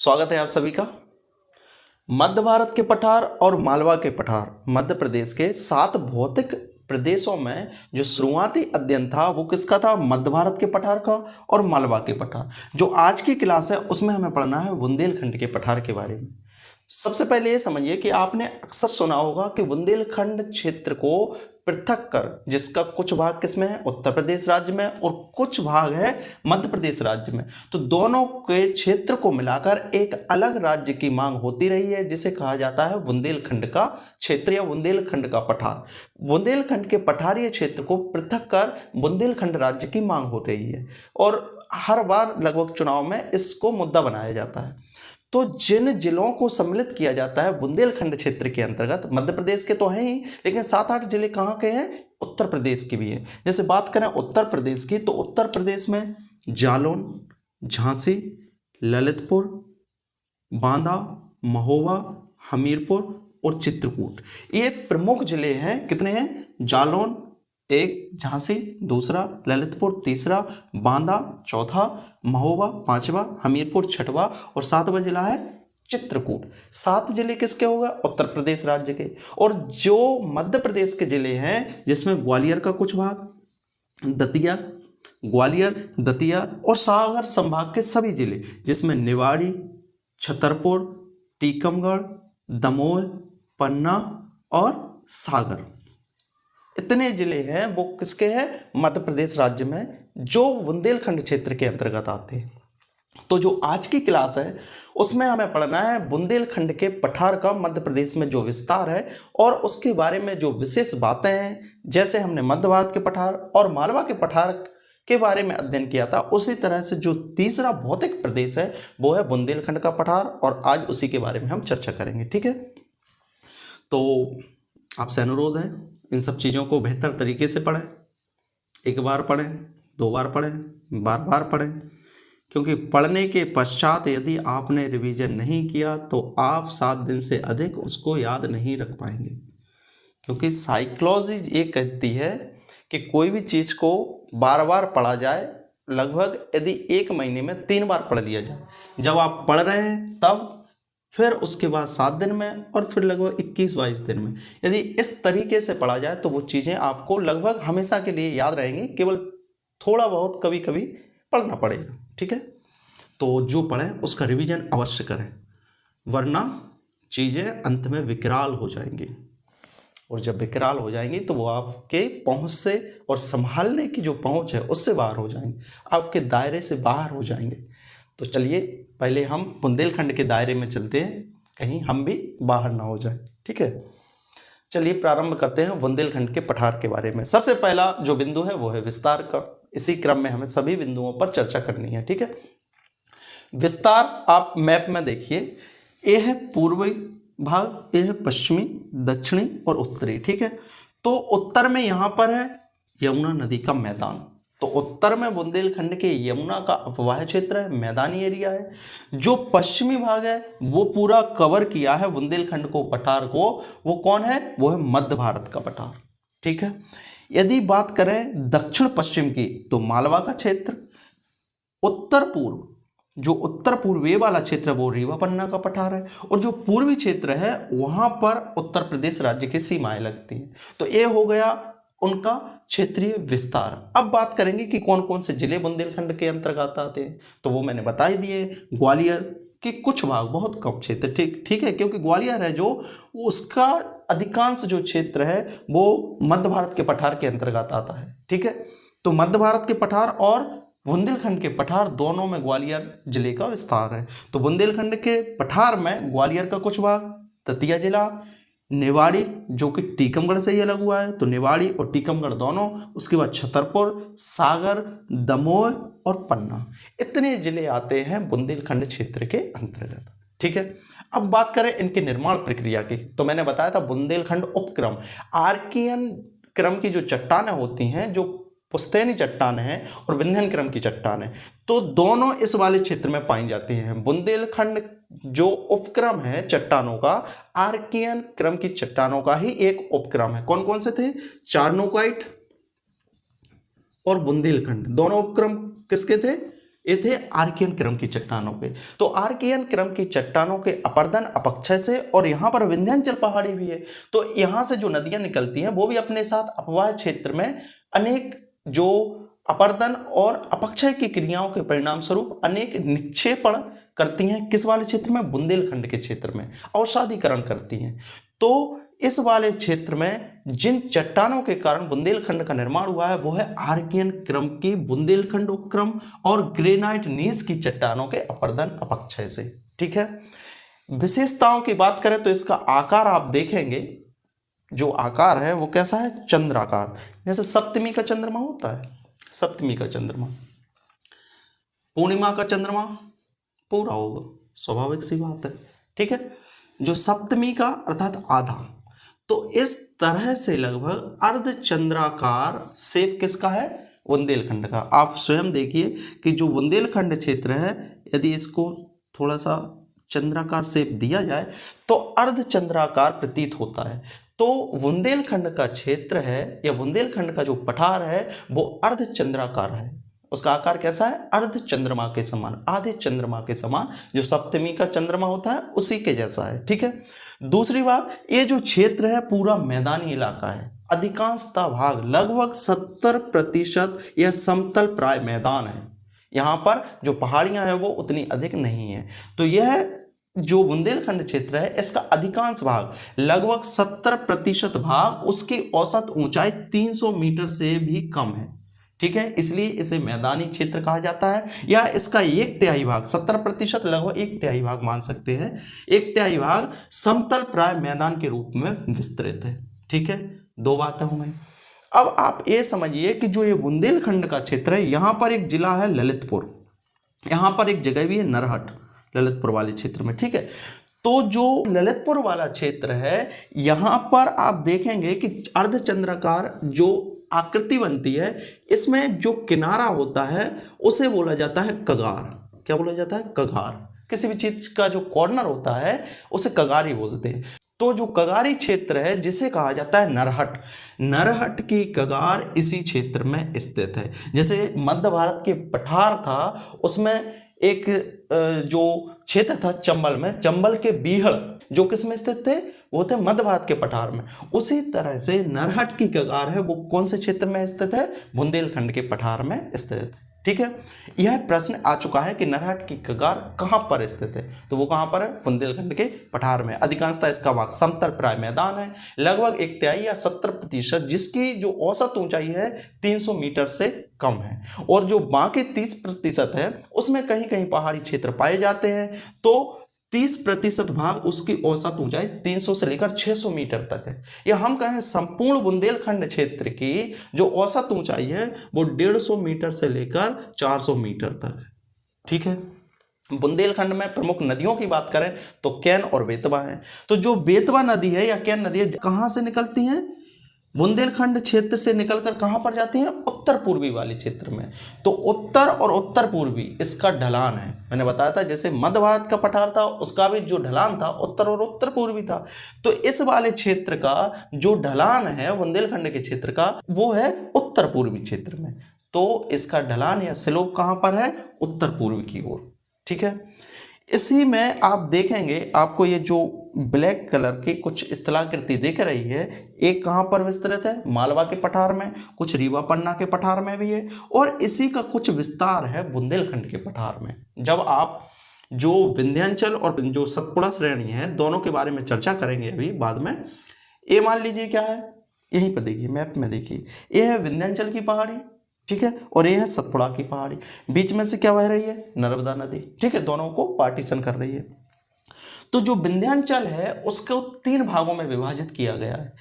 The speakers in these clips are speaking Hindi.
स्वागत है आप सभी का। मध्य भारत के पठार और मालवा के पठार मध्य प्रदेश के 7 भौतिक प्रदेशों में जो शुरुआती अध्ययन था वो किसका था? मध्य भारत के पठार का और मालवा के पठार। जो आज की क्लास है उसमें हमें पढ़ना है बुंदेलखंड के पठार के बारे में। सबसे पहले ये समझिए कि आपने अक्सर सुना होगा कि बुंदेलखंड क्षेत्र को पृथक कर, जिसका कुछ भाग किसमें है? उत्तर प्रदेश राज्य में, और कुछ भाग है मध्य प्रदेश राज्य में। तो दोनों के क्षेत्र को मिलाकर एक अलग राज्य की मांग होती रही है, जिसे कहा जाता है बुंदेलखंड का क्षेत्र या बुंदेलखंड का पठार। बुंदेलखंड के पठारीय क्षेत्र को पृथक कर बुंदेलखंड राज्य की मांग हो रही है और हर बार लगभग चुनाव में इसको मुद्दा बनाया जाता है। तो जिन जिलों को सम्मिलित किया जाता है बुंदेलखंड क्षेत्र के अंतर्गत, मध्य प्रदेश के तो हैं ही, लेकिन 7-8 जिले कहाँ के हैं? उत्तर प्रदेश के भी हैं। जैसे बात करें उत्तर प्रदेश की, तो उत्तर प्रदेश में जालौन, झांसी, ललितपुर, बांदा, महोबा, हमीरपुर और चित्रकूट, ये प्रमुख जिले हैं। कितने हैं? जालौन 1, झांसी 2, ललितपुर 3, बांदा 4, महोबा 5, हमीरपुर 6 और 7वां जिला है चित्रकूट। 7 जिले किसके होगा? उत्तर प्रदेश राज्य के। और जो मध्य प्रदेश के जिले हैं, जिसमें ग्वालियर का कुछ भाग, दतिया, ग्वालियर, दतिया और सागर संभाग के सभी जिले, जिसमें निवाड़ी, छतरपुर, टीकमगढ़, दमोह, पन्ना और सागर, इतने जिले हैं वो किसके हैं? मध्य प्रदेश राज्य में, जो बुंदेलखंड क्षेत्र के अंतर्गत आते हैं। तो जो आज की क्लास है उसमें हमें पढ़ना है बुंदेलखंड के पठार का मध्य प्रदेश में जो विस्तार है और उसके बारे में जो विशेष बातें हैं। जैसे हमने मध्य भारत के पठार और मालवा के पठार के बारे में अध्ययन किया था, उसी तरह से जो तीसरा भौतिक प्रदेश है वो है बुंदेलखंड का पठार, और आज उसी के बारे में हम चर्चा करेंगे। ठीक है, तो आपसे अनुरोध है इन सब चीज़ों को बेहतर तरीके से पढ़ें। एक बार पढ़ें, 2 बार पढ़ें, बार बार पढ़ें, क्योंकि पढ़ने के पश्चात यदि आपने रिवीजन नहीं किया तो आप 7 दिन से अधिक उसको याद नहीं रख पाएंगे। क्योंकि साइकोलॉजी ये कहती है कि कोई भी चीज़ को बार बार पढ़ा जाए, लगभग यदि 1 महीने में 3 बार पढ़ लिया जाए। जब आप पढ़ रहे हैं तब, फिर उसके बाद 7 दिन में, और फिर लगभग 21-22 दिन में, यदि इस तरीके से पढ़ा जाए तो वो चीज़ें आपको लगभग हमेशा के लिए याद रहेंगी। केवल थोड़ा बहुत कभी कभी पढ़ना पड़ेगा। ठीक है, तो जो पढ़ें उसका रिवीजन अवश्य करें, वरना चीज़ें अंत में विकराल हो जाएंगी, और जब विकराल हो जाएंगी तो वो आपके पहुँच से और संभालने की जो पहुँच है उससे बाहर हो जाएंगे, आपके दायरे से बाहर हो जाएंगे। तो चलिए पहले हम बुंदेलखंड के दायरे में चलते हैं, कहीं हम भी बाहर ना हो जाए। ठीक है, चलिए प्रारंभ करते हैं बुंदेलखंड के पठार के बारे में। सबसे पहला जो बिंदु है वो है विस्तार का। इसी क्रम में हमें सभी बिंदुओं पर चर्चा करनी है। ठीक है, विस्तार आप मैप में देखिए, ये है पूर्वी भाग, ये है पश्चिमी, दक्षिणी और उत्तरी। ठीक है, तो उत्तर में यहाँ पर है यमुना नदी का मैदान। तो उत्तर में बुंदेलखंड के यमुना का अपवाह क्षेत्र है, मैदानी एरिया है। जो पश्चिमी भाग है वो पूरा कवर किया है बुंदेलखंड को, पठार को, वो कौन है? वो है मध्य भारत का पठार। ठीक है, यदि बात करें दक्षिण पश्चिम की तो मालवा का क्षेत्र, उत्तर पूर्व, जो उत्तर पूर्वी वाला क्षेत्र है वो रीवा पन्ना का पठार है, और जो पूर्वी क्षेत्र है वहां पर उत्तर प्रदेश राज्य की सीमाएं लगती हैं। तो ये हो गया उनका क्षेत्रीय विस्तार। अब बात करेंगे कि कौन कौन से जिले बुंदेलखंड के अंतर्गत आते हैं, तो वो मैंने बता ही दिए। ग्वालियर के कुछ भाग, बहुत कम क्षेत्र, ठीक है, क्योंकि ग्वालियर है जो उसका अधिकांश जो क्षेत्र है वो मध्य भारत के पठार के अंतर्गत आता है। ठीक है, तो मध्य भारत के पठार और बुंदेलखंड के पठार दोनों में ग्वालियर जिले का विस्तार है। तो बुंदेलखंड के पठार में ग्वालियर का कुछ भाग, दतिया जिला, निवाड़ी जो कि टीकमगढ़ से ही अलग हुआ है, तो निवाड़ी और टीकमगढ़ दोनों, उसके बाद छतरपुर, सागर, दमोह और पन्ना, इतने जिले आते हैं बुंदेलखंड क्षेत्र के अंतर्गत। ठीक है, अब बात करें इनके निर्माण प्रक्रिया की, तो मैंने बताया था बुंदेलखंड उपक्रम, आर्कियन क्रम की जो चट्टानें होती हैं, जो पुश्तैनी चट्टान है और विंध्यन क्रम की चट्टान है, तो दोनों इस वाले क्षेत्र में पाई जाती हैं। बुंदेलखंड जो उपक्रम है चट्टानों का, आर्कियन क्रम की चट्टानों का ही एक उपक्रम है। कौन कौन से थे? चारनोकाइट और बुंदेलखंड, दोनों उपक्रम किसके थे? ये थे आर्कियन क्रम की चट्टानों के। तो आर्कियन क्रम की चट्टानों के अपर्दन अपक्षय से, और यहाँ पर विंध्याचल पहाड़ी भी है, तो यहाँ से जो नदियाँ निकलती हैं वो भी अपने साथ अपवाह क्षेत्र में अनेक जो अपर्दन और अपक्षय की क्रियाओं के परिणाम स्वरूप अनेक निक्षेपण करती हैं। किस वाले क्षेत्र में? बुंदेलखंड के क्षेत्र में अवसादीकरण करती हैं। तो इस वाले क्षेत्र में जिन चट्टानों के कारण बुंदेलखंड का निर्माण हुआ है वो है आर्कियन क्रम की बुंदेलखंड उपक्रम और ग्रेनाइट नीज की चट्टानों के अपर्दन अपक्षय से। ठीक है, विशेषताओं की बात करें तो इसका आकार आप देखेंगे, जो आकार है वो कैसा है? चंद्राकार, जैसे सप्तमी का चंद्रमा होता है, सप्तमी का चंद्रमा, पूर्णिमा का चंद्रमा पूरा होगा, स्वाभाविक सी बात है। ठीक है, जो सप्तमी का अर्थात आधा, तो इस तरह से लगभग अर्धचंद्राकार शेप किसका है? बुंदेलखंड का। आप स्वयं देखिए कि जो बुंदेलखंड क्षेत्र है, यदि इसको थोड़ा सा चंद्राकार शेप दिया जाए तो अर्धचंद्राकार प्रतीत होता है। तो बुंदेलखंड का क्षेत्र है या बुंदेलखंड का जो पठार है वो अर्धचंद्राकार है। उसका आकार कैसा है? अर्ध चंद्रमा के समान, आधे चंद्रमा के समान, जो सप्तमी का चंद्रमा होता है उसी के जैसा है। ठीक है, दूसरी बात, ये जो क्षेत्र है पूरा मैदानी इलाका है, अधिकांशतः भाग लगभग 70% यह समतल प्राय मैदान है। यहाँ पर जो पहाड़ियाँ हैं वो उतनी अधिक नहीं है। तो यह जो बुंदेलखंड क्षेत्र है इसका अधिकांश भाग लगभग 70% भाग उसकी औसत ऊंचाई 300 मीटर से भी कम है। ठीक है, इसलिए इसे मैदानी क्षेत्र कहा जाता है। या इसका 1/3 भाग, 70% लगभग 1/3 भाग मान सकते हैं, 1/3 भाग समतल प्राय मैदान के रूप में विस्तृत है। ठीक है, दो बातें हो गई। अब आप ये समझिए कि जो ये बुंदेलखंड का क्षेत्र है, यहाँ पर एक जिला है ललितपुर, यहाँ पर एक जगह भी है नरहट, ललितपुर वाले क्षेत्र में। ठीक है, तो जो ललितपुर वाला क्षेत्र है यहाँ पर आप देखेंगे कि अर्धचंद्राकार जो आकृति बनती है, इसमें जो किनारा होता है उसे बोला जाता है कगार। क्या बोला जाता है? कगार। किसी भी चीज का जो कॉर्नर होता है उसे कगारी बोलते हैं। तो जो कगारी क्षेत्र है जिसे कहा जाता है नरहट, नरहट की कगार इसी क्षेत्र में स्थित है। जैसे मध्य भारत के पठार था, उसमें एक जो क्षेत्र था चंबल में, चंबल के बीहड़ जो किस में स्थित थे? वो थे मध्य भारत के पठार में। उसी तरह से नरहट की कगार है वो कौन से क्षेत्र में स्थित है? बुंदेलखंड के पठार में स्थित है। ठीक है, यह प्रश्न आ चुका है कि नरहट की कगार कहाँ पर स्थित है, तो वो कहाँ पर है? बुंदेलखंड के पठार में। अधिकांशतः इसका भाग समतल प्राय मैदान है, लगभग 1/3 या 70%, जिसकी जो औसत ऊंचाई है 300 मीटर से कम है। और जो बाकी 30% है उसमें कहीं कहीं पहाड़ी क्षेत्र पाए जाते हैं। तो 30% भाग उसकी औसत ऊंचाई 300 से लेकर 600 मीटर तक है। या हम कहें संपूर्ण बुंदेलखंड क्षेत्र की जो औसत ऊंचाई है वो 150 मीटर से लेकर 400 मीटर तक है। ठीक है, बुंदेलखंड में प्रमुख नदियों की बात करें तो केन और बेतवा है। तो जो बेतवा नदी है या केन नदी है, कहाँ से निकलती हैं? बुंदेलखंड क्षेत्र से निकलकर कहाँ पर जाती हैं? उत्तर पूर्वी वाले क्षेत्र में। तो उत्तर और उत्तर पूर्वी इसका ढलान है। मैंने बताया था जैसे मध्य भारत का पठार था उसका भी जो ढलान था उत्तर और उत्तर पूर्वी था। तो इस वाले क्षेत्र का जो ढलान है बुंदेलखंड के क्षेत्र का वो है उत्तर पूर्वी क्षेत्र में। तो इसका ढलान या स्लोप कहाँ पर है? उत्तर पूर्वी की ओर। ठीक है, इसी में आप देखेंगे आपको ये जो ब्लैक कलर की कुछ स्थलाकृति दिख रही है, एक कहाँ पर विस्तृत है? मालवा के पठार में, कुछ रीवा पन्ना के पठार में भी है, और इसी का कुछ विस्तार है बुंदेलखंड के पठार में। जब आप जो विंध्याचल और जो सतपुड़ा श्रेणी है दोनों के बारे में चर्चा करेंगे अभी बाद में। ये मान लीजिए क्या है, यहीं पर देखिए मैप में देखिए, ये है विंध्याचल की पहाड़ी, ठीक है, और ये है सतपुड़ा की पहाड़ी, बीच में से क्या बह रही है? नर्मदा नदी। ठीक है, दोनों को पार्टीशन कर रही है। तो जो विंध्याचल है उसको 3 भागों में विभाजित किया गया है।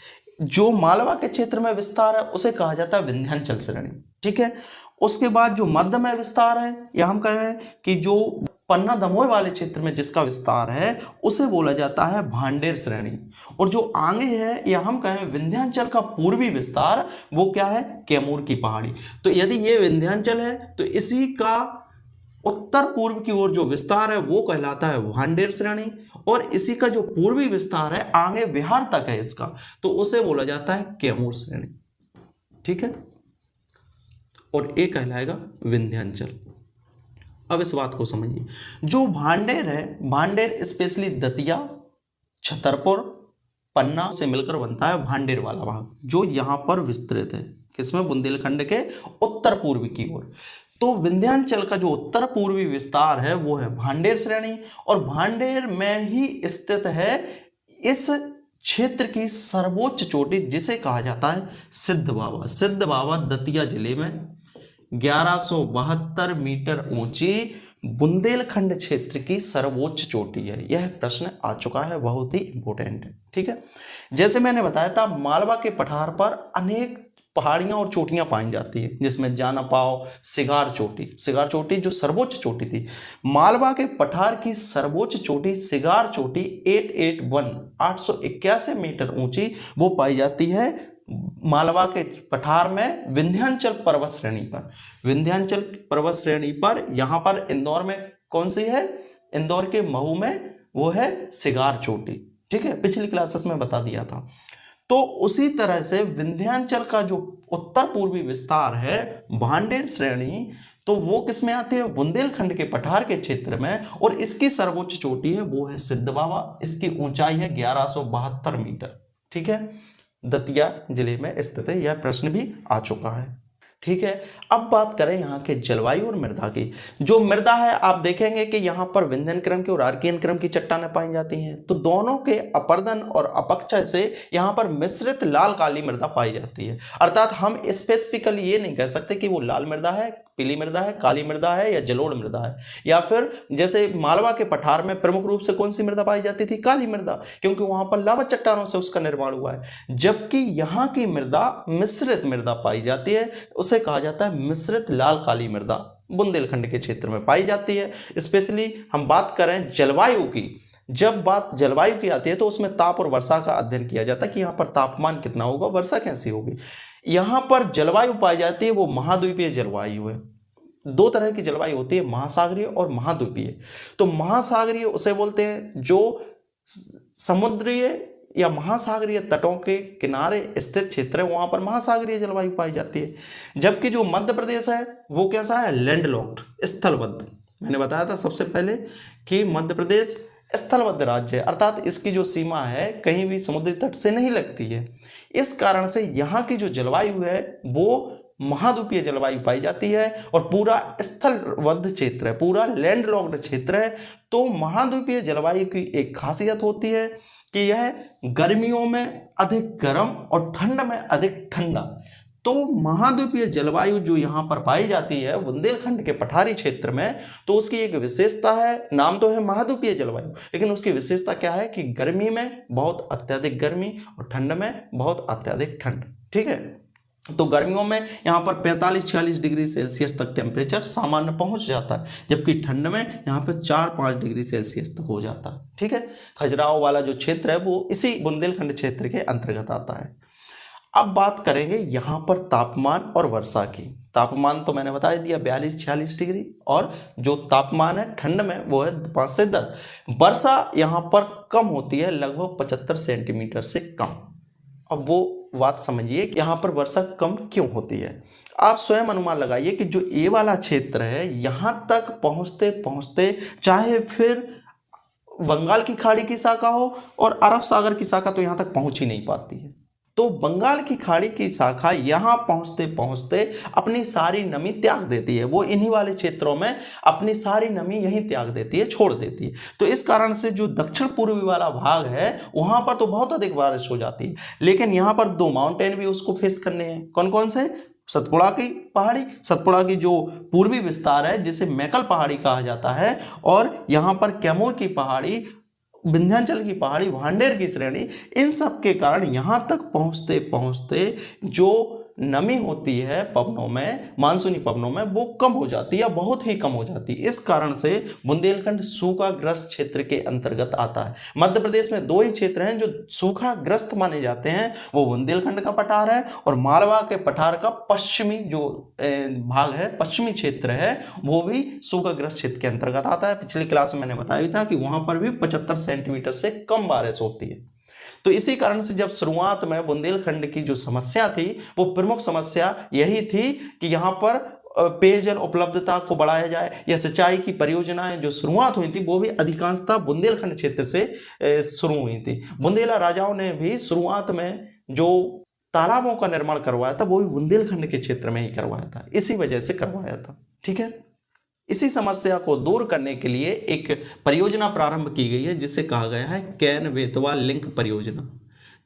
जो मालवा के क्षेत्र में विस्तार है उसे कहा जाता है विंध्याचल श्रेणी। ठीक है, उसके बाद जो मध्य में विस्तार है या हम कहें कि जो पन्ना दमोह वाले क्षेत्र में जिसका विस्तार है उसे बोला जाता है भांडेर श्रेणी। और जो आगे है या हम कहें विंध्याचल का पूर्वी विस्तार वो क्या है? कैमूर की पहाड़ी। तो यदि ये विंध्याचल है तो इसी का उत्तर पूर्व की ओर जो विस्तार है वो कहलाता है भांडेर श्रेणी, और इसी का जो पूर्वी विस्तार है आगे बिहार तक है इसका, तो उसे बोला जाता है कैमूर श्रेणी। ठीक है, और ये कहलाएगा विंध्याचल। अब इस बात को समझिए, जो भांडेर है, भांडेर स्पेशली दतिया, छतरपुर, पन्ना से मिलकर बनता है भांडेर वाला भाग, जो यहाँ पर विस्तृत है, किसमें, बुंदेलखंड के उत्तर पूर्वी की ओर। तो विंध्याचल का जो उत्तर पूर्वी विस्तार है वो है भांडेर श्रेणी, और भांडेर में ही स्थित है इस क्षेत्र की सर्वोच्च चोटी, जिसे कहा जाता है सिद्ध बाबा। सिद्ध बाबा दतिया जिले में 1172 मीटर ऊंची बुंदेलखंड क्षेत्र की सर्वोच्च चोटी है। यह प्रश्न आ चुका है, बहुत ही इंपॉर्टेंट है, ठीक है। जैसे मैंने बताया था, मालवा के पठार पर अनेक पहाड़ियां और चोटियां पाई जाती है, जिसमें जानापाव, सिगार चोटी जो सर्वोच्च चोटी थी। मालवा के पठार की सर्वोच्च चोटी सिगार चोटी 881 मीटर ऊंची वो पाई जाती है मालवा के पठार में विंध्याचल पर्वत श्रेणी पर। विंध्याचल पर्वत श्रेणी पर यहाँ पर इंदौर में कौन सी है, इंदौर के महू में वो है सिगार चोटी, ठीक है, पिछली क्लासेस में बता दिया था। तो उसी तरह से विंध्याचल का जो उत्तर पूर्वी विस्तार है भांडेर श्रेणी, तो वो किस में आती है, बुंदेलखंड के पठार के क्षेत्र में, और इसकी सर्वोच्च चोटी है वो है सिद्ध बाबा। इसकी ऊंचाई है 1172 मीटर, ठीक है, दतिया जिले में स्थित है। यह प्रश्न भी आ चुका है, ठीक है। अब बात करें यहाँ के जलवायु और मृदा की। जो मृदा है, आप देखेंगे कि यहाँ पर विंध्यन क्रम की और आर्कियन क्रम की चट्टानें पाई जाती हैं, तो दोनों के अपर्दन और अपक्षय से यहाँ पर मिश्रित लाल काली मृदा पाई जाती है। अर्थात हम स्पेसिफिकली ये नहीं कह सकते कि वो लाल मृदा है, पीली मृदा है, काली मृदा है या जलोढ़ मृदा है, या फिर जैसे मालवा के पठार में प्रमुख रूप से कौन सी मृदा पाई जाती थी, काली मृदा, क्योंकि वहां पर लावा चट्टानों से उसका निर्माण हुआ है। जबकि यहाँ की मृदा मिश्रित मृदा पाई जाती है, उसे कहा जाता है मिश्रित लाल काली मृदा, बुंदेलखंड के क्षेत्र में पाई जाती है। स्पेशली हम बात करें जलवायु की, जब बात जलवायु की आती है तो उसमें ताप और वर्षा का अध्ययन किया जाता है कि यहाँ पर तापमान कितना होगा, वर्षा कैसी होगी। यहाँ पर जलवायु पाई जाती है वो महाद्वीपीय जलवायु है। दो तरह की जलवायु होती है, महासागरीय और महाद्वीपीय। तो महासागरीय उसे बोलते हैं जो समुद्रीय या महासागरीय तटों के किनारे स्थित क्षेत्र है, वहां पर महासागरीय जलवायु पाई जाती है। जबकि जो मध्य प्रदेश है वो कैसा है, लैंडलॉक्ड, स्थलबद्ध। मैंने बताया था सबसे पहले कि मध्य प्रदेश स्थलबद्ध राज्य है, अर्थात इसकी जो सीमा है कहीं भी समुद्री तट से नहीं लगती है। इस कारण से यहाँ की जो जलवायु है वो महाद्वीपीय जलवायु पाई जाती है, और पूरा स्थलबद्ध क्षेत्र है, पूरा लैंडलॉक्ड क्षेत्र है। तो महाद्वीपीय जलवायु की एक खासियत होती है कि यह गर्मियों में अधिक गर्म और ठंड में अधिक ठंडा। तो महाद्वीपीय जलवायु जो यहाँ पर पाई जाती है बुंदेलखंड के पठारी क्षेत्र में, तो उसकी एक विशेषता है, नाम तो है महाद्वीपीय जलवायु, लेकिन उसकी विशेषता क्या है कि गर्मी में बहुत अत्यधिक गर्मी और ठंड में बहुत अत्यधिक ठंड, ठीक है। तो गर्मियों में यहाँ पर 45-46 डिग्री सेल्सियस तक टेम्परेचर सामान्य पहुँच जाता है, जबकि ठंड में यहाँ पर 4-5 डिग्री सेल्सियस तक हो जाता है, ठीक है। खजुराहो वाला जो क्षेत्र है वो इसी बुंदेलखंड क्षेत्र के अंतर्गत आता है। अब बात करेंगे यहाँ पर तापमान और वर्षा की। तापमान तो मैंने बता दिया 42-46 डिग्री, और जो तापमान है ठंड में वो है 5 से 10। वर्षा यहाँ पर कम होती है, लगभग 75 सेंटीमीटर से कम। अब वो बात समझिए कि यहाँ पर वर्षा कम क्यों होती है। आप स्वयं अनुमान लगाइए कि जो ये वाला क्षेत्र है यहाँ तक पहुँचते पहुँचते चाहे फिर बंगाल की खाड़ी की शाखा हो और अरब सागर की शाखा तो यहाँ तक पहुँच ही नहीं पाती है। तो बंगाल की खाड़ी की शाखा यहाँ पहुँचते पहुँचते अपनी सारी नमी त्याग देती है, वो इन्हीं वाले क्षेत्रों में अपनी सारी नमी यहीं त्याग देती है, छोड़ देती है। तो इस कारण से जो दक्षिण पूर्वी वाला भाग है वहाँ पर तो बहुत अधिक बारिश हो जाती है, लेकिन यहाँ पर 2 माउंटेन भी उसको फेस करने हैं। कौन कौन से? सतपुड़ा की पहाड़ी, सतपुड़ा की जो पूर्वी विस्तार है जिसे मैकल पहाड़ी कहा जाता है, और यहाँ पर कैमूर की पहाड़ी, विंध्याचल की पहाड़ी, भांडेर की श्रेणी, इन सब के कारण यहाँ तक पहुँचते पहुँचते जो नमी होती है पवनों में, मानसूनी पवनों में, वो कम हो जाती है, बहुत ही कम हो जाती है। इस कारण से बुंदेलखंड सूखाग्रस्त क्षेत्र के अंतर्गत आता है। मध्य प्रदेश में 2 ही क्षेत्र हैं जो सूखाग्रस्त माने जाते हैं, वो बुंदेलखंड का पठार है और मालवा के पठार का पश्चिमी जो भाग है, पश्चिमी क्षेत्र है, वो भी सूखाग्रस्त क्षेत्र के अंतर्गत आता है। पिछली क्लास में मैंने बताया था कि वहां पर भी 75 सेंटीमीटर से कम बारिश होती है। तो इसी कारण से जब शुरुआत में बुंदेलखंड की जो समस्या थी वो प्रमुख समस्या यही थी कि यहाँ पर पेयजल उपलब्धता को बढ़ाया जाए, या सिंचाई की परियोजनाएं जो शुरुआत हुई थी वो भी अधिकांशतः बुंदेलखंड क्षेत्र से शुरू हुई थी। बुंदेला राजाओं ने भी शुरुआत में जो तालाबों का निर्माण करवाया था वो भी बुंदेलखंड के क्षेत्र में ही करवाया था, इसी वजह से करवाया था। ठीक है, इसी समस्या को दूर करने के लिए एक परियोजना प्रारंभ की गई है जिसे कहा गया है केन बेतवा लिंक परियोजना,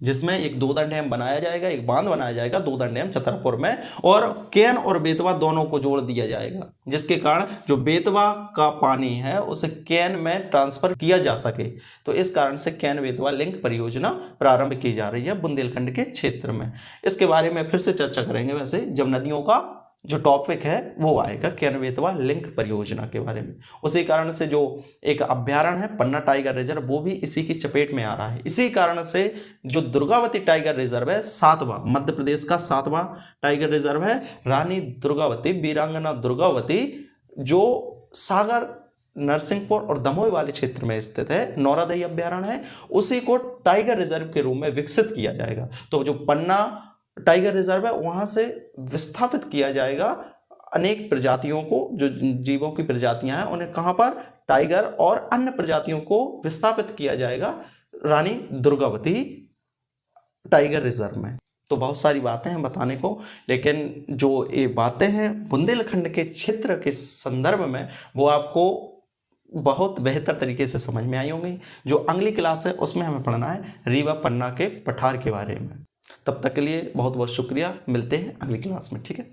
जिसमें एक दोदन डैम बनाया जाएगा, एक बांध बनाया जाएगा दोदन डैम छतरपुर में, और केन और बेतवा दोनों को जोड़ दिया जाएगा, जिसके कारण जो बेतवा का पानी है उसे केन में ट्रांसफर किया जा सके। तो इस कारण से केन बेतवा लिंक परियोजना प्रारंभ की जा रही है बुंदेलखंड के क्षेत्र में। इसके बारे में फिर से चर्चा करेंगे वैसे जब नदियों का जो टॉपिक है वो आएगा, केन बेतवा लिंक परियोजना के बारे में। उसी कारण से जो एक अभ्यारण्य है पन्ना टाइगर रिजर्व वो भी इसी की चपेट में आ रहा है। इसी कारण से जो दुर्गावती टाइगर रिजर्व है, 7वां मध्य प्रदेश का 7वां टाइगर रिजर्व है, रानी दुर्गावती, वीरांगना दुर्गावती, जो सागर, नरसिंहपुर और दमोह वाले क्षेत्र में स्थित है, नौरादई अभ्यारण्य है, उसी को टाइगर रिजर्व के रूप में विकसित किया जाएगा। तो जो पन्ना टाइगर रिजर्व है वहां से विस्थापित किया जाएगा अनेक प्रजातियों को, जो जीवों की प्रजातियां हैं उन्हें कहां पर, टाइगर और अन्य प्रजातियों को विस्थापित किया जाएगा रानी दुर्गावती टाइगर रिजर्व में। तो बहुत सारी बातें हैं बताने को, लेकिन जो ये बातें हैं बुंदेलखंड के क्षेत्र के संदर्भ में वो आपको बहुत बेहतर तरीके से समझ में आई होंगी। जो अगली क्लास है उसमें हमें पढ़ना है रीवा पन्ना के पठार के बारे में। तब तक के लिए बहुत बहुत शुक्रिया, मिलते हैं अगली क्लास में। ठीक है।